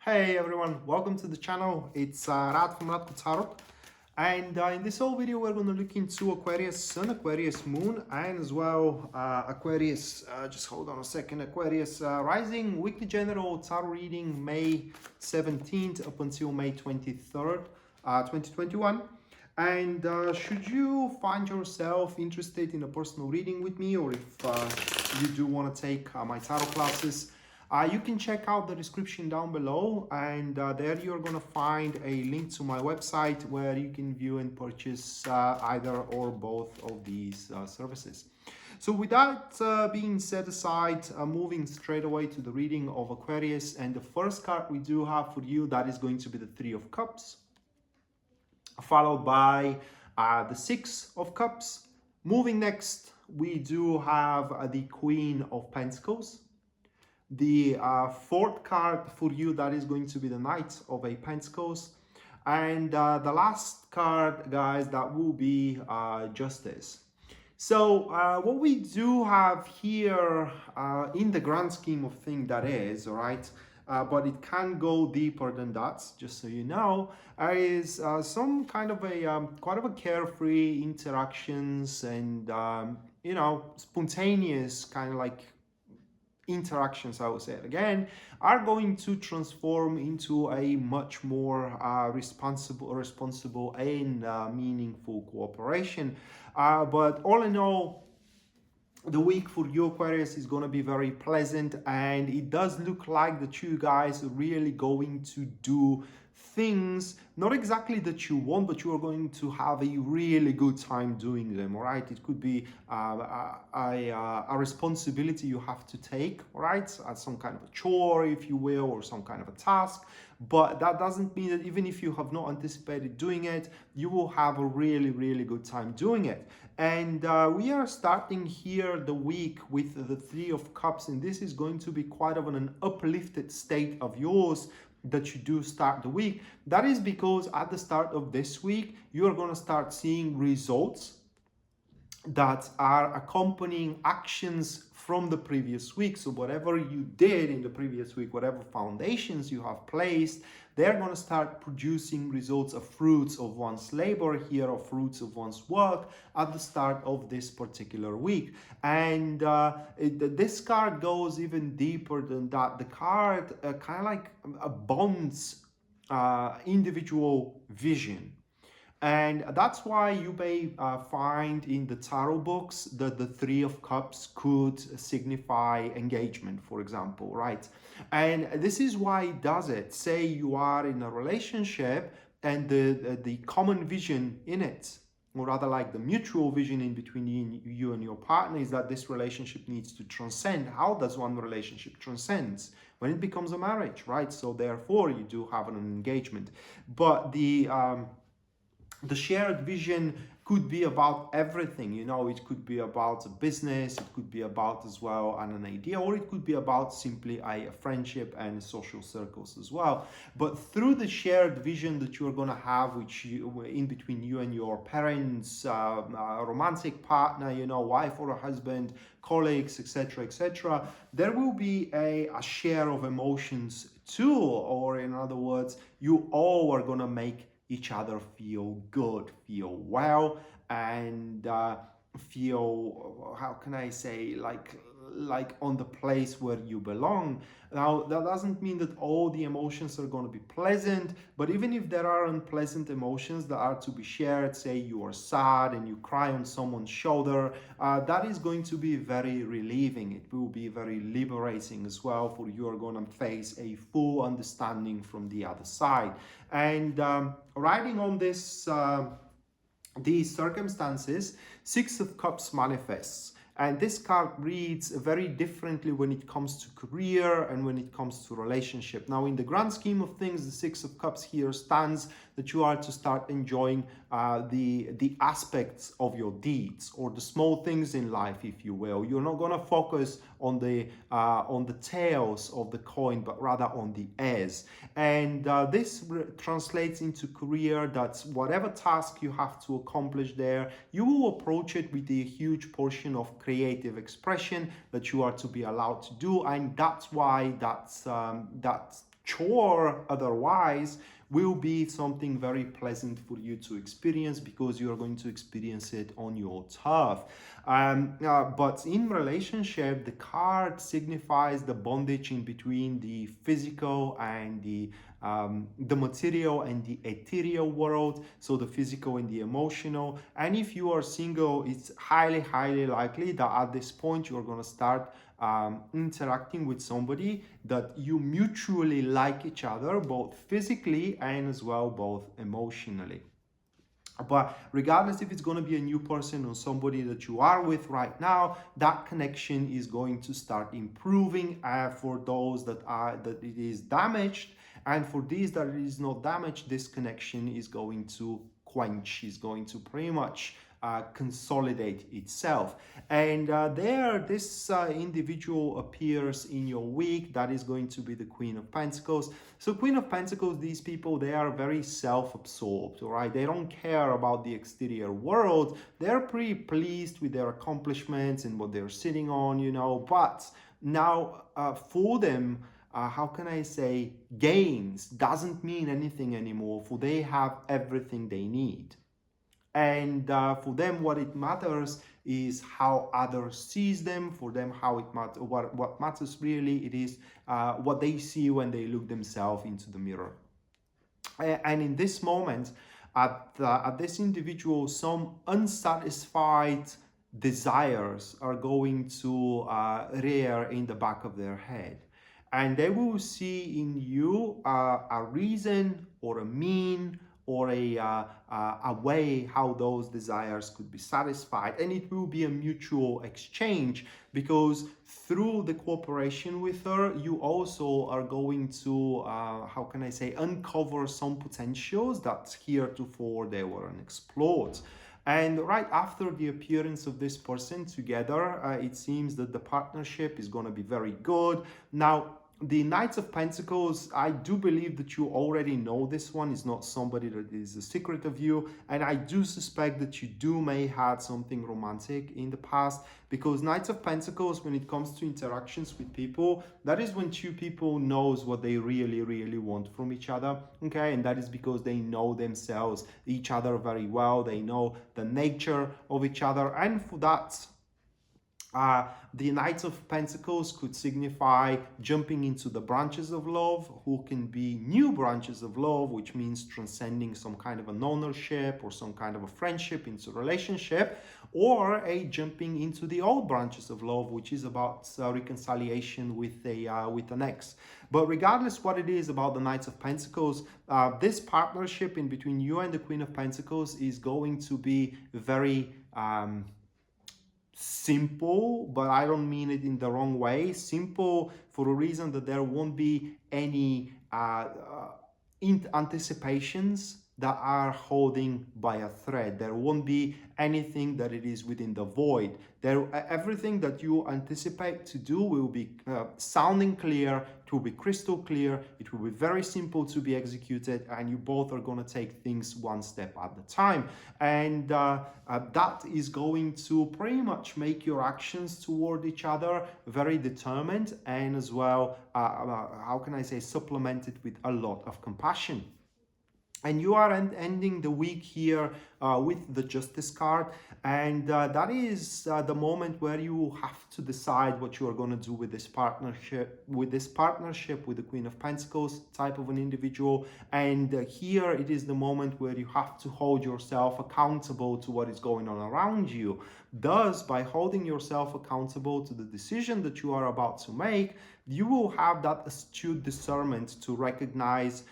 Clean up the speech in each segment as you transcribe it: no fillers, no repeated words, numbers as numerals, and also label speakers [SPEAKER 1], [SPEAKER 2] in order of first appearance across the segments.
[SPEAKER 1] Hey everyone, welcome to the channel. It's Rad from Radko Tarot, and in this whole video we're going to look into Aquarius Sun, Aquarius Moon, and as well Aquarius, just hold on a second, Aquarius Rising, weekly general tarot reading May 17th up until May 23rd, 2021. And should you find yourself interested in a personal reading with me, or if you do want to take my tarot classes, you can check out the description down below, and there you're going to find a link to my website where you can view and purchase either or both of these services. So with that being set aside, moving straight away to the reading of Aquarius, and the first card we do have for you, that is going to be the Three of Cups, followed by the Six of Cups. Moving next, we do have the Queen of Pentacles. The fourth card for you, that is going to be the Knights of Pentacles. And the last card, guys, that will be Justice. So what we do have here, in the grand scheme of things, that is, all right, but it can go deeper than that, just so you know, is some kind of a quite of a carefree interactions and you know, spontaneous kind of like interactions, I would say it again, are going to transform into a much more responsible and meaningful cooperation. But all in all, the week for you Aquarius is going to be very pleasant, and it does look like the two guys are really going to do things not exactly that you want, but you are going to have a really good time doing them. All right, it could be a responsibility you have to take, all right, some kind of a chore, if you will, or some kind of a task. But that doesn't mean that even if you have not anticipated doing it, you will have a really good time doing it. And we are starting here the week with the Three of Cups, and this is going to be quite of an uplifted state of yours that you do start the week. That is because at the start of this week, you're going to start seeing results that are accompanying actions from the previous week. So whatever you did in the previous week, whatever foundations you have placed, they're going to start producing results of fruits of one's labor here, of fruits of one's work at the start of this particular week. And this card goes even deeper than that. The card kind of like bonds individual vision. And that's why you may find in the tarot books that the Three of Cups could signify engagement, for example, right? And this is why it does it. Say you are in a relationship and the common vision in it, or rather like the mutual vision in between you and your partner, is that this relationship needs to transcend. How does one relationship transcend? When it becomes a marriage, right? So therefore you do have an engagement. But the shared vision could be about everything, you know. It could be about a business, it could be about as well an idea, or it could be about simply a friendship and social circles as well. But through the shared vision that you're going to have, which in between you and your parents, a romantic partner, you know, wife or a husband, colleagues, etc., there will be a share of emotions too, or in other words, you all are going to make each other feel good, feel well, and feel, how can I say, like on the place where you belong. Now, that doesn't mean that all the emotions are going to be pleasant, but even if there are unpleasant emotions that are to be shared, say you are sad and you cry on someone's shoulder, that is going to be very relieving. It will be very liberating as well, for you are going to face a full understanding from the other side. And riding on this these circumstances, Six of Cups manifests. And this card reads very differently when it comes to career and when it comes to relationship. Now, in the grand scheme of things, the Six of Cups here stands that you are to start enjoying the aspects of your deeds, or the small things in life, if you will. You're not going to focus on the tails of the coin, but rather on the heirs. And this translates into career. That's whatever task you have to accomplish there, you will approach it with a huge portion of creative expression that you are to be allowed to do. And that's why that chore otherwise will be something very pleasant for you to experience, because you are going to experience it on your turf. But in relationship, the card signifies the bondage in between the physical and the material and the ethereal world, so the physical and the emotional. And if you are single, it's highly likely that at this point you're going to start interacting with somebody that you mutually like each other, both physically and as well both emotionally. But regardless if it's going to be a new person or somebody that you are with right now, that connection is going to start improving for those that it is damaged, and for these that it is not damaged, this connection is going to quench, is going to pretty much consolidate itself. And this individual appears in your week. That is going to be the Queen of Pentacles. So Queen of Pentacles, these people, they are very self-absorbed, all right? They don't care about the exterior world. They're pretty pleased with their accomplishments and what they're sitting on, you know. But now for them, how can I say, gains doesn't mean anything anymore, for they have everything they need. And for them, what it matters is how others sees them. For them, how it matters, what matters really, it is what they see when they look themselves into the mirror. And in this moment, at this individual, some unsatisfied desires are going to rear in the back of their head. And they will see in you a reason or a mean or a way how those desires could be satisfied. And it will be a mutual exchange, because through the cooperation with her, you also are going to, how can I say, uncover some potentials that heretofore they were unexplored. And right after the appearance of this person together, it seems that the partnership is going to be very good. Now, the Knights of Pentacles, I do believe that you already know this one. Is not somebody that is a secret of you. And I do suspect that you may have something romantic in the past, because Knights of Pentacles, when it comes to interactions with people, that is when two people knows what they really want from each other. Okay, and that is because they know themselves, each other very well. They know the nature of each other, and for that, the Knights of Pentacles could signify jumping into the branches of love, who can be new branches of love, which means transcending some kind of an ownership or some kind of a friendship into a relationship, or a jumping into the old branches of love, which is about reconciliation with an ex. But regardless what it is about the Knights of Pentacles, this partnership in between you and the Queen of Pentacles is going to be very simple, but I don't mean it in the wrong way. Simple for a reason that there won't be any anticipations that are holding by a thread. There won't be anything that it is within the void. Everything that you anticipate to do will be sounding clear. It will be crystal clear. It will be very simple to be executed, and you both are going to take things one step at a time. And that is going to pretty much make your actions toward each other very determined, and as well, how can I say, supplemented with a lot of compassion. And you are ending the week here with the Justice card, and that is the moment where you have to decide what you are going to do with this partnership, with the Queen of Pentacles type of an individual. And here it is the moment where you have to hold yourself accountable to what is going on around you. Thus, by holding yourself accountable to the decision that you are about to make, you will have that astute discernment to recognize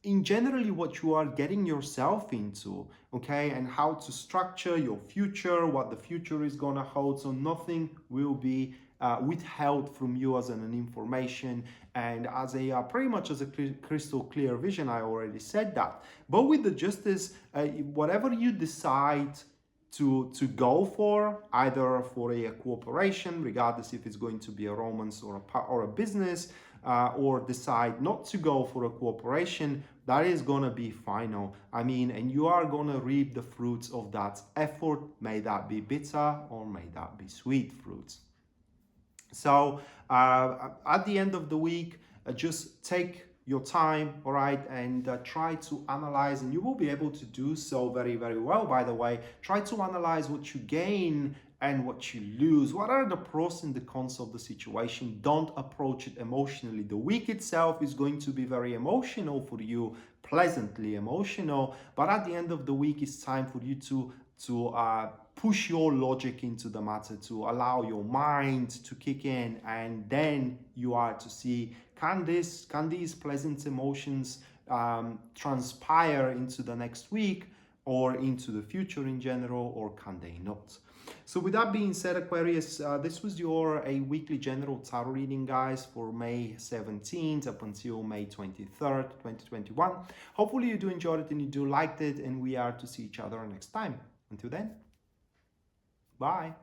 [SPEAKER 1] in generally what you are getting yourself into, okay, and how to structure your future, what the future is gonna hold, so nothing will be withheld from you as an information and as a pretty much as a crystal clear vision. I already said that. But with the Justice, whatever you decide to go for, either for a cooperation, regardless if it's going to be a romance or a business, or decide not to go for a cooperation, that is gonna be final. I mean, and you are gonna reap the fruits of that effort, may that be bitter or may that be sweet fruits. So at the end of the week, just take your time, all right, and try to analyze, and you will be able to do so very, very well, by the way. Try to analyze what you gain and what you lose. What are the pros and the cons of the situation? Don't approach it emotionally. The week itself is going to be very emotional for you, pleasantly emotional, but at the end of the week, it's time for you to push your logic into the matter, to allow your mind to kick in, and then you are to see, can these pleasant emotions transpire into the next week or into the future in general, or can they not? So with that being said, Aquarius, this was your weekly general tarot reading, guys, for May 17th up until May 23rd, 2021. Hopefully you do enjoy it and you do liked it, and we are to see each other next time. Until then, bye.